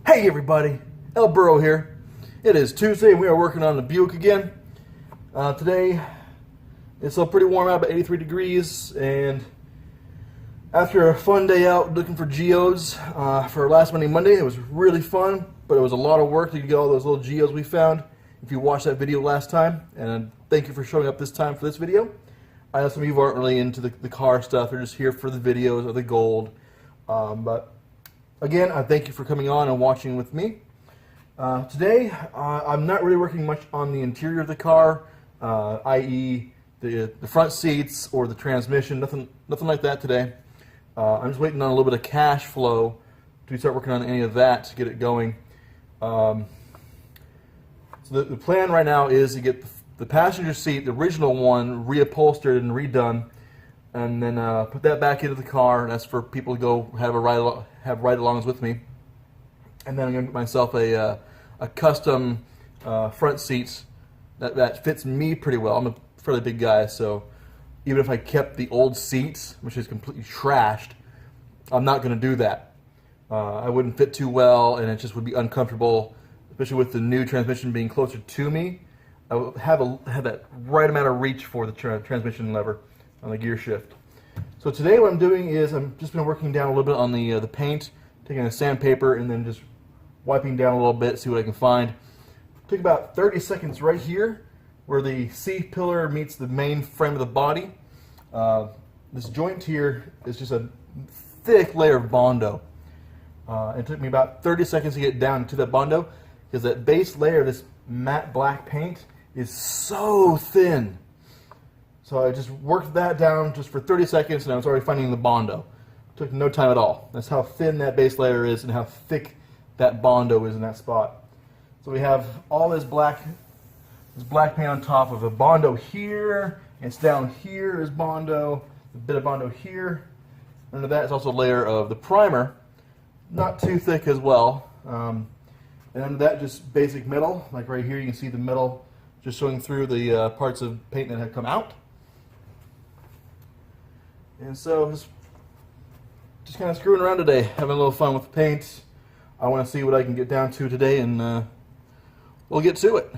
Hey everybody, El Burrow here. It is Tuesday and we are working on the Buick again. Today it's still pretty warm out, about 83 degrees, and after a fun day out looking for geodes for last Monday, it was really fun, but it was a lot of work to get all those little geodes we found. If you watched that video last time, and thank you for showing up this time for this video. I know some of you aren't really into the car stuff, they're just here for the videos of the gold, but again, I thank you for coming on and watching with me. Today, I'm not really working much on the interior of the car, i.e. the front seats or the transmission, nothing like that today. I'm just waiting on a little bit of cash flow to start working on any of that to get it going. So the plan right now is to get the passenger seat, the original one, reupholstered and redone, and then put that back into the car. That's for people to go have ride-alongs with me. And then I'm going to get myself a custom front seats that fits me pretty well. I'm a fairly big guy, so even if I kept the old seats, which is completely trashed, I'm not going to do that. I wouldn't fit too well, and it just would be uncomfortable, especially with the new transmission being closer to me. I would have that right amount of reach for the transmission lever on the gear shift. So today what I'm doing is I'm just been working down a little bit on the paint, taking a sandpaper and then just wiping down a little bit, see what I can find. Took about 30 seconds right here where the C-pillar meets the main frame of the body. This joint here is just a thick layer of bondo. It took me about 30 seconds to get down to that bondo because that base layer of this matte black paint is so thin. So I just worked that down just for 30 seconds and I was already finding the bondo. It took no time at all. That's how thin that base layer is and how thick that bondo is in that spot. So we have all this black paint on top of a bondo here, and it's down here is bondo, a bit of bondo here. Under that is also a layer of the primer, not too thick as well. And under that just basic metal, like right here you can see the metal just showing through the parts of paint that have come out. And so just kind of screwing around today, having a little fun with the paint. I want to see what I can get down to today, and we'll get to it.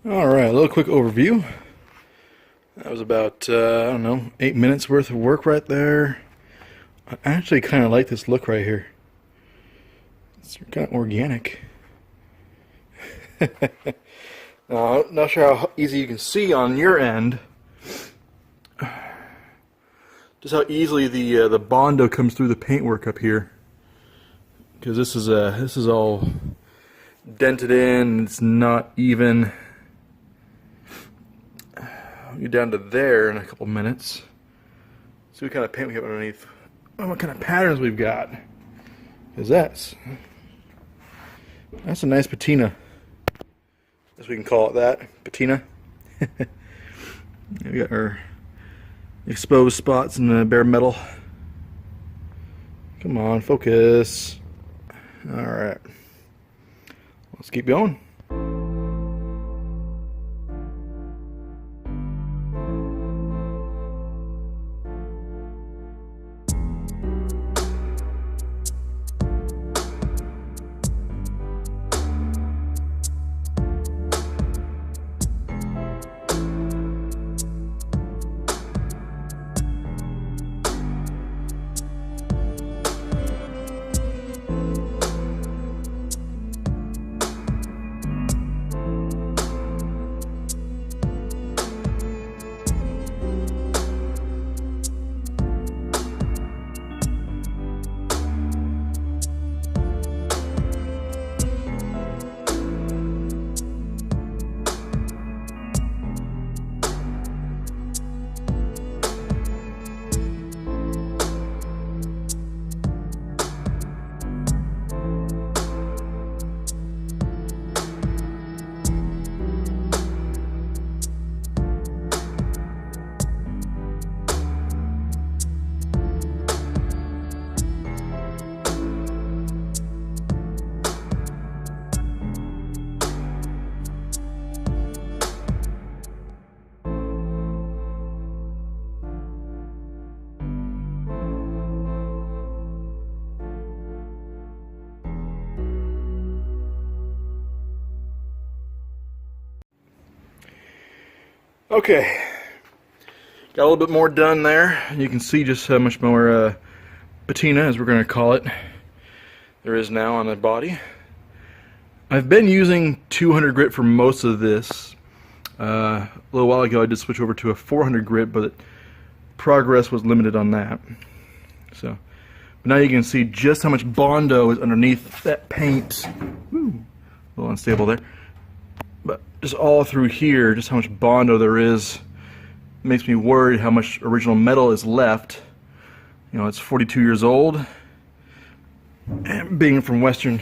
Alright, a little quick overview. That was about, I don't know, 8 minutes worth of work right there. I actually kind of like this look right here. It's kind of organic. Not sure how easy you can see on your end. Just how easily the bondo comes through the paintwork up here. Because this is all dented in, it's not even. I'll get down to there in a couple minutes. See what kind of paint we have underneath. Oh, what kind of patterns we've got. Because that's a nice patina. Guess we can call it that. Patina. We got our exposed spots in the bare metal. Come on, focus. Alright. Let's keep going. Okay, got a little bit more done there. You can see just how much more patina, as we're going to call it, there is now on the body. I've been using 200 grit for most of this. A little while ago I did switch over to a 400 grit, but progress was limited on that. So, but now you can see just how much bondo is underneath that paint. Woo, a little unstable there. But just all through here, just how much bondo there is, makes me worried how much original metal is left. You know, it's 42 years old. And being from Western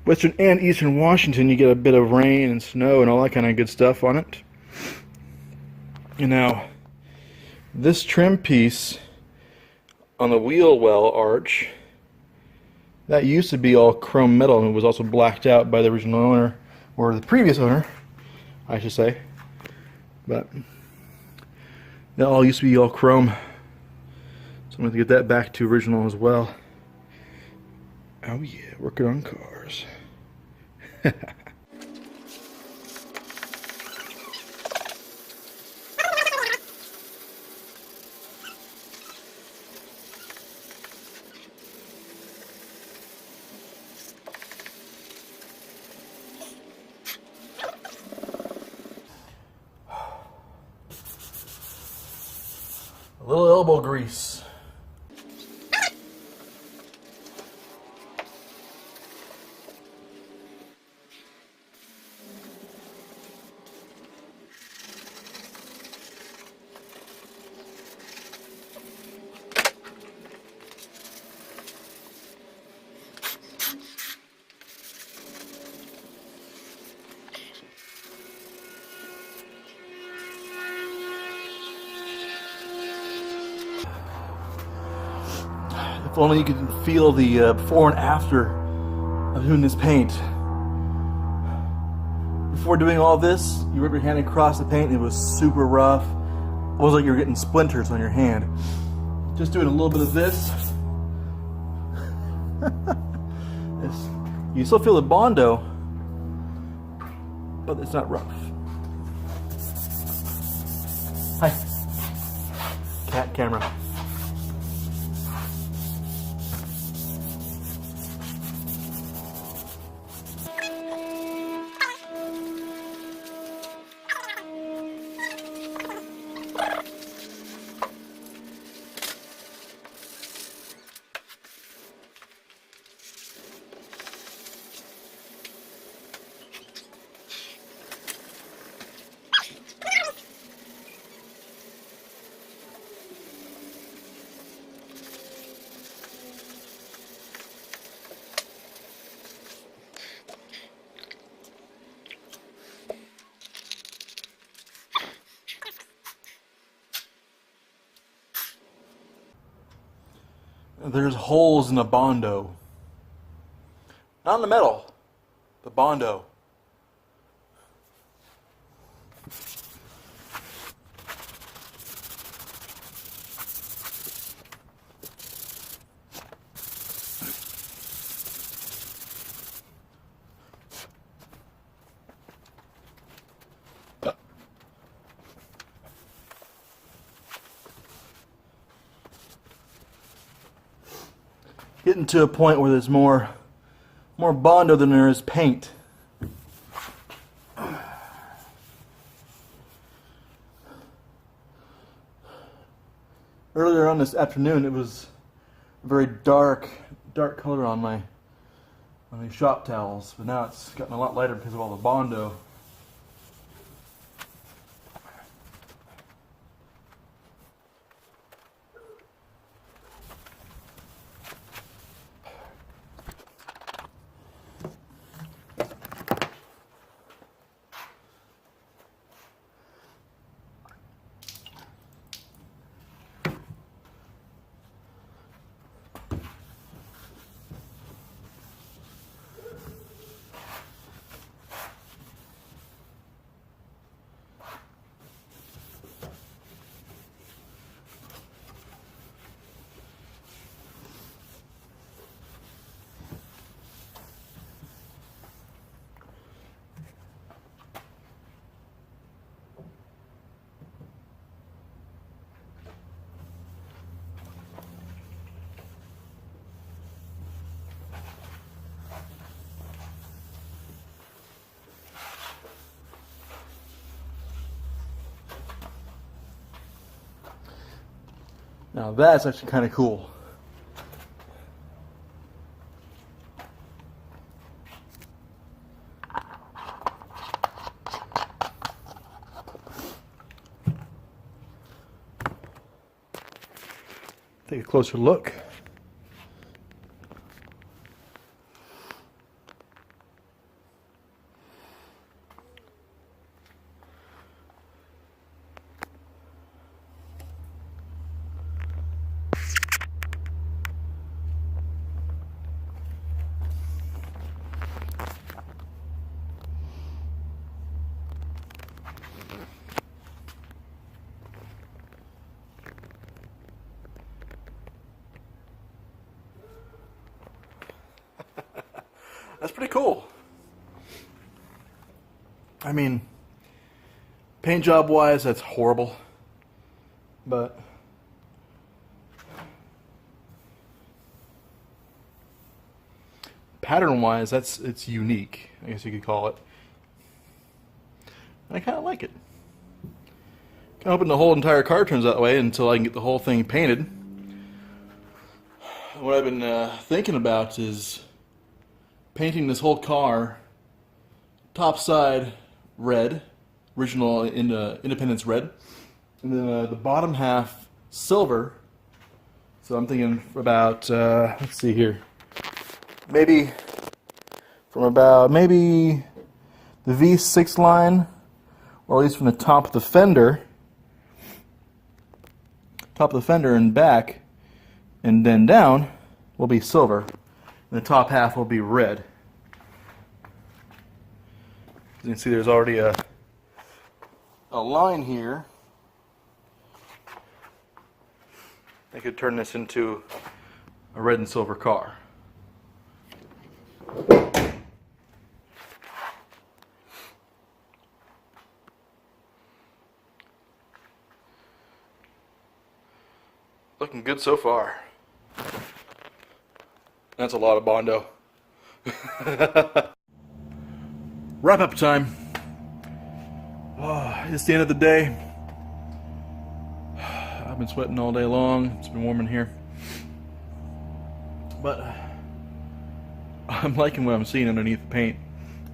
and Eastern Washington, you get a bit of rain and snow and all that kind of good stuff on it. And now, this trim piece on the wheel well arch, that used to be all chrome metal and it was also blacked out by the original owner, or the previous owner, I should say. But that all used to be all chrome. So I'm going to get that back to original as well. Oh yeah, working on cars. A little elbow grease. If only you could feel the before and after of doing this paint. Before doing all this, you rub your hand across the paint and it was super rough. It was like you were getting splinters on your hand. Just doing a little bit of this. You still feel the bondo, but it's not rough. Hi. Cat camera. There's holes in the bondo. Not in the metal, the bondo. Getting to a point where there's more bondo than there is paint. Earlier on this afternoon, it was a very dark color on these shop towels, but now it's gotten a lot lighter because of all the bondo. Now that's actually kind of cool. Take a closer look. That's pretty cool. I mean, paint job wise, that's horrible. But pattern wise, it's unique, I guess you could call it. And I kind of like it. Kind of hoping the whole entire car turns that way until I can get the whole thing painted. What I've been thinking about is painting this whole car top side red, original Independence red, and then the bottom half silver. So I'm thinking about, let's see here, maybe from about the V6 line, or at least from the top of the fender and back, and then down will be silver, and the top half will be red. As you can see, there's already a line here. I could turn this into a red and silver car. Looking good so far. That's a lot of bondo. Wrap up time. Oh, it's the end of the day. I've been sweating all day long. It's been warm in here. But I'm liking what I'm seeing underneath the paint.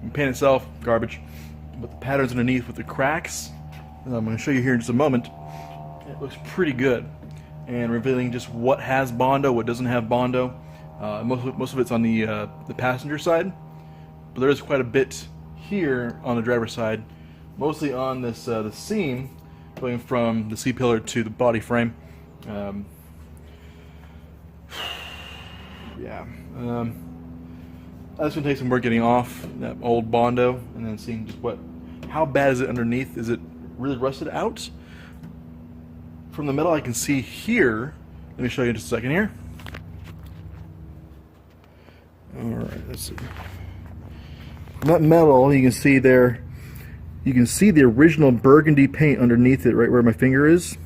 The paint itself, garbage. But the patterns underneath with the cracks, I'm going to show you here in just a moment. It looks pretty good. And revealing just what has bondo, what doesn't have bondo. Most of it's on the passenger side. But there is quite a bit here on the driver's side, mostly on this the seam going from the C-pillar to the body frame. That's gonna take some work getting off that old bondo, and then seeing just how bad is it underneath. Is it really rusted out? From the metal I can see here, let me show you in just a second here. Alright, let's see. From that metal, you can see there, you can see the original burgundy paint underneath it, right where my finger is.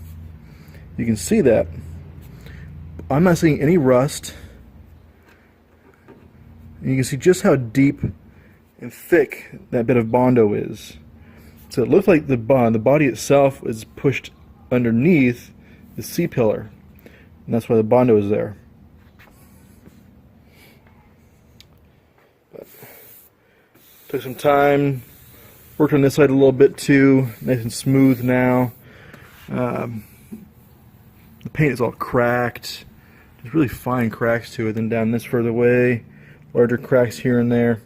You can see that. I'm not seeing any rust. And you can see just how deep and thick that bit of bondo is. So it looks like the body itself is pushed underneath the C-pillar, and that's why the bondo is there. But took some time, worked on this side a little bit too, nice and smooth now. The paint is all cracked. There's really fine cracks to it. Then down this further away, larger cracks here and there.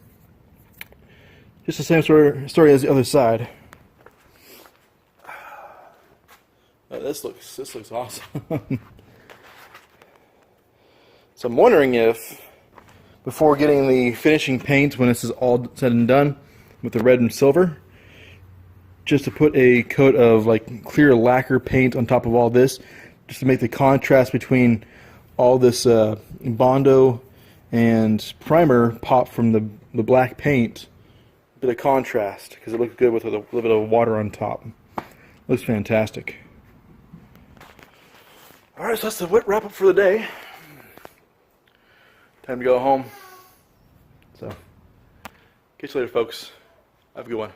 Just the same story as the other side. This looks awesome. So I'm wondering if, before getting the finishing paint, when this is all said and done with the red and silver, just to put a coat of like clear lacquer paint on top of all this, just to make the contrast between all this bondo and primer pop from the black paint, a bit of contrast, because it looks good with a little bit of water on top. Looks fantastic. Alright, so that's the wrap up for the day. Time to go home. So, catch you later, folks. Have a good one.